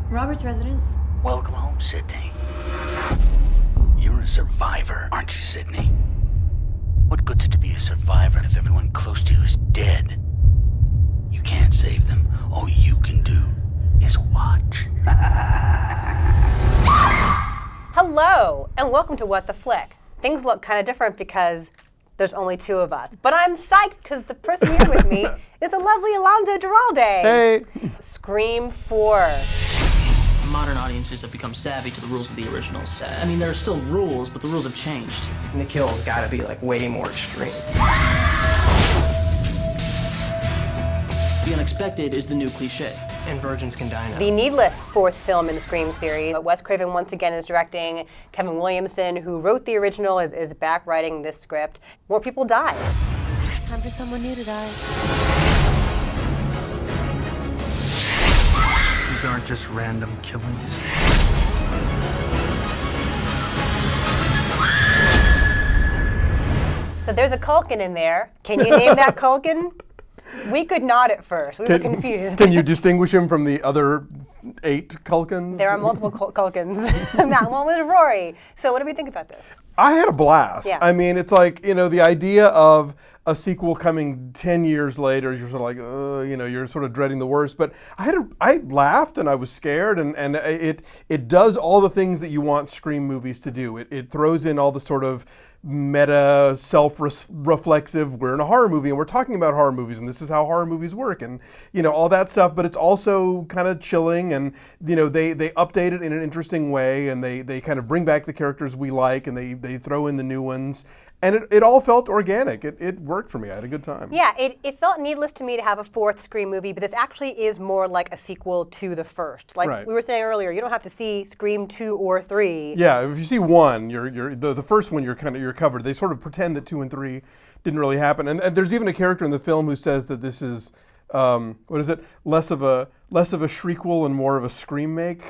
Robert's residence. Welcome home, Sidney. You're a survivor, aren't you, Sidney? What good's it to be a survivor if everyone close to you is dead? You can't save them. All you can do is watch. Hello, and welcome to What the Flick. Things look kind of different because there's only two of us. But I'm psyched because the person here with me is the lovely Alonso Duralde. Hey. Scream 4. Modern audiences have become savvy to the rules of the originals. I mean, there are still rules, but the rules have changed. And the kill's gotta be like way more extreme. The unexpected is the new cliche. And virgins can die now. The needless fourth film in the Scream series. Wes Craven once again is directing. Kevin Williamson, who wrote the original, is back writing this script. More people die. It's time for someone new to die. These aren't just random killings. So there's a Culkin in there. Can you name that Culkin? We could not at first. We were confused. Can you distinguish him from the other 8 Culkins? There are multiple Culkins. That one was Rory. So what do we think about this? I had a blast. Yeah. I mean, it's like, the idea of a sequel coming 10 years later, you're sort of like, you're sort of dreading the worst. But I laughed and I was scared, and it does all the things that you want Scream movies to do. It throws in all the sort of meta, self-reflexive, we're in a horror movie and we're talking about horror movies and this is how horror movies work and, all that stuff. But it's also kind of chilling and, they update it in an interesting way and they kind of bring back the characters we like and they throw in the new ones. And it all felt organic. It worked for me. I had a good time. Yeah, it felt needless to me to have a fourth Scream movie, but this actually is more like a sequel to the first. Like Right. we were saying earlier, you don't have to see Scream 2 or 3. Yeah, if you see 1, you're the first one you're covered. They sort of pretend that 2 and 3 didn't really happen. And there's even a character in the film who says that this is less of a shriekwell and more of a scream make.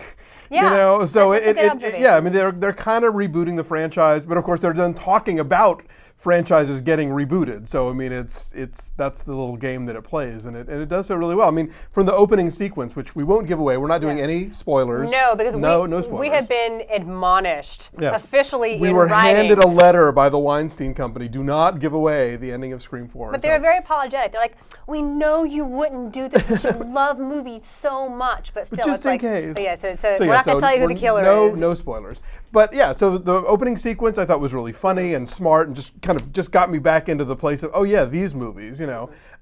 Yeah, So that's a good observation. I mean they're kind of rebooting the franchise, but of course they're done talking about franchises getting rebooted. So I mean it's that's the little game that it plays, and it does so really well. I mean, from the opening sequence, which we won't give away, we're not doing any spoilers. No, because no spoilers. we have been admonished Yes. officially We in were writing. handed a letter by the Weinstein Company. Do not give away the ending of Scream 4. But they were very apologetic. They're like, we know you wouldn't do this because you love movies so much, but still, just it's in like, case. But yeah, so we're not going to tell you who the killer is. No spoilers. But yeah, so the opening sequence I thought was really funny and smart and just got me back into the place of, oh yeah, these movies,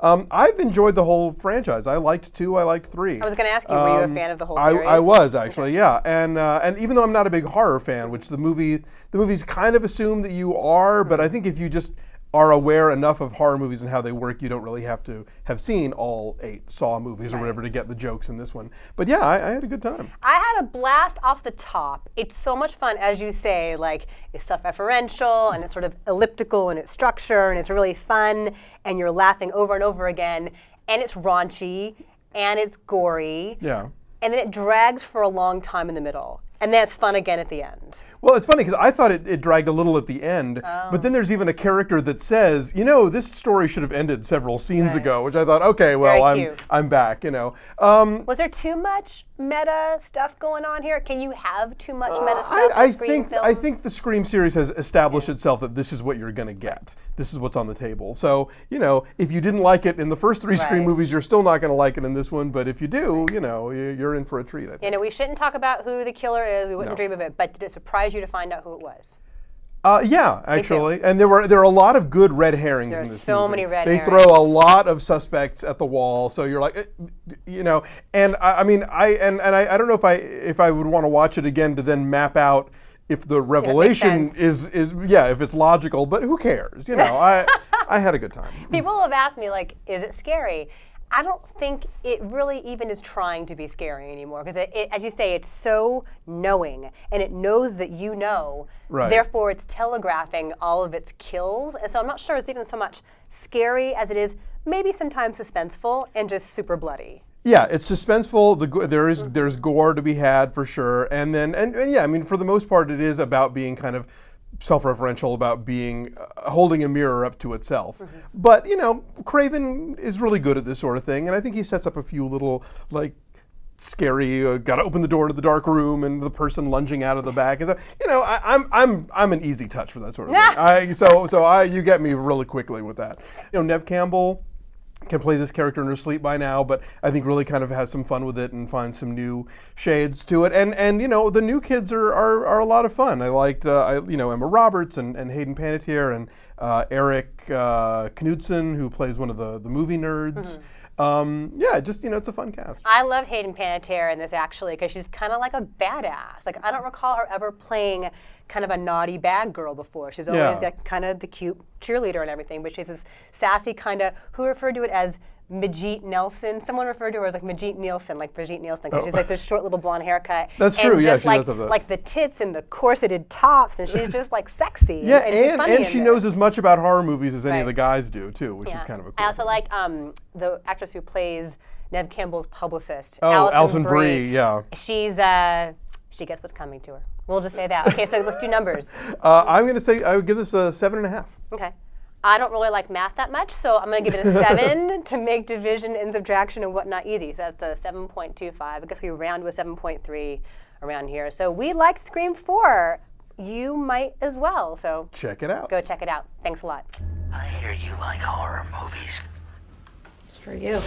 I've enjoyed the whole franchise. I liked 2, I liked 3. I was going to ask you, were you a fan of the whole series? I was actually, yeah. And even though I'm not a big horror fan, which the movies kind of assume that you are, but I think if you just are aware enough of horror movies and how they work, you don't really have to have seen all 8 Saw movies or whatever to get the jokes in this one. But yeah, I had a good time. I had a blast off the top. It's so much fun, as you say, like it's self-referential and it's sort of elliptical in its structure and it's really fun and you're laughing over and over again and it's raunchy and it's gory. Yeah. And then it drags for a long time in the middle. And then it's fun again at the end. Well, it's funny because I thought it dragged a little at the end, but then there's even a character that says, this story should have ended several scenes ago, which I thought, okay, well, I'm back, Was there too much meta stuff going on here? Can you have too much meta stuff in a Scream film? I think the Scream series has established itself that this is what you're going to get. This is what's on the table. So, if you didn't like it in the first 3 Scream movies, you're still not going to like it in this one, but if you do, you're in for a treat, I think. We shouldn't talk about who the killer is. We wouldn't dream of it. But did it surprise you to find out who it was? Yeah, actually, and there are a lot of good red herrings in this movie. There's so many red herrings. They throw a lot of suspects at the wall, so you're like, and I don't know if I would want to watch it again to then map out if the revelation is if it's logical, but who cares? I had a good time. People have asked me like, is it scary? I don't think it really even is trying to be scary anymore because as you say, it's so knowing and it knows that you know. Right. Therefore, it's telegraphing all of its kills. And so I'm not sure it's even so much scary as it is maybe sometimes suspenseful and just super bloody. Yeah, it's suspenseful. There's gore to be had for sure. And yeah, I mean, for the most part, it is about being kind of self-referential, about being holding a mirror up to itself. Mm-hmm. But Craven is really good at this sort of thing, and I think he sets up a few little scary. Got to open the door to the dark room, and the person lunging out of the back. And so, you know, I'm an easy touch for that sort of thing. You get me really quickly with that. You know, Neve Campbell can play this character in her sleep by now, but I think really kind of has some fun with it and finds some new shades to it. And you know, the new kids are a lot of fun. I liked Emma Roberts and Hayden Panettiere and Eric Knudsen, who plays one of the movie nerds. Just, you know, it's a fun cast. I love Hayden Panettiere in this actually because she's kind of like a badass. Like I don't recall her ever playing kind of a naughty bad girl before. She's always got kind of the cute cheerleader and everything, but she's this sassy kind of, who referred to it as Majit Nelson. Someone referred to her as like Majit Nielsen, like Brigitte Nielsen, because she's like this short little blonde haircut. That's true, yeah, she like, does have that. Like the tits and the corseted tops, and she's just like sexy. Yeah, and funny and she knows as much about horror movies as any of Right. the guys do too, which is kind of a cool I also thing. liked the actress who plays Neve Campbell's publicist, Oh, Alison Brie, yeah. She's she gets what's coming to her. We'll just say that. Okay, so let's do numbers. I'm going to say I would give this a 7.5. Okay. I don't really like math that much, so I'm going to give it a 7 to make division and subtraction and whatnot easy. So that's a 7.25. I guess we round to a 7.3 around here. So we like Scream 4. You might as well. So Check it out. go check it out. Thanks a lot. I hear you like horror movies. It's for you.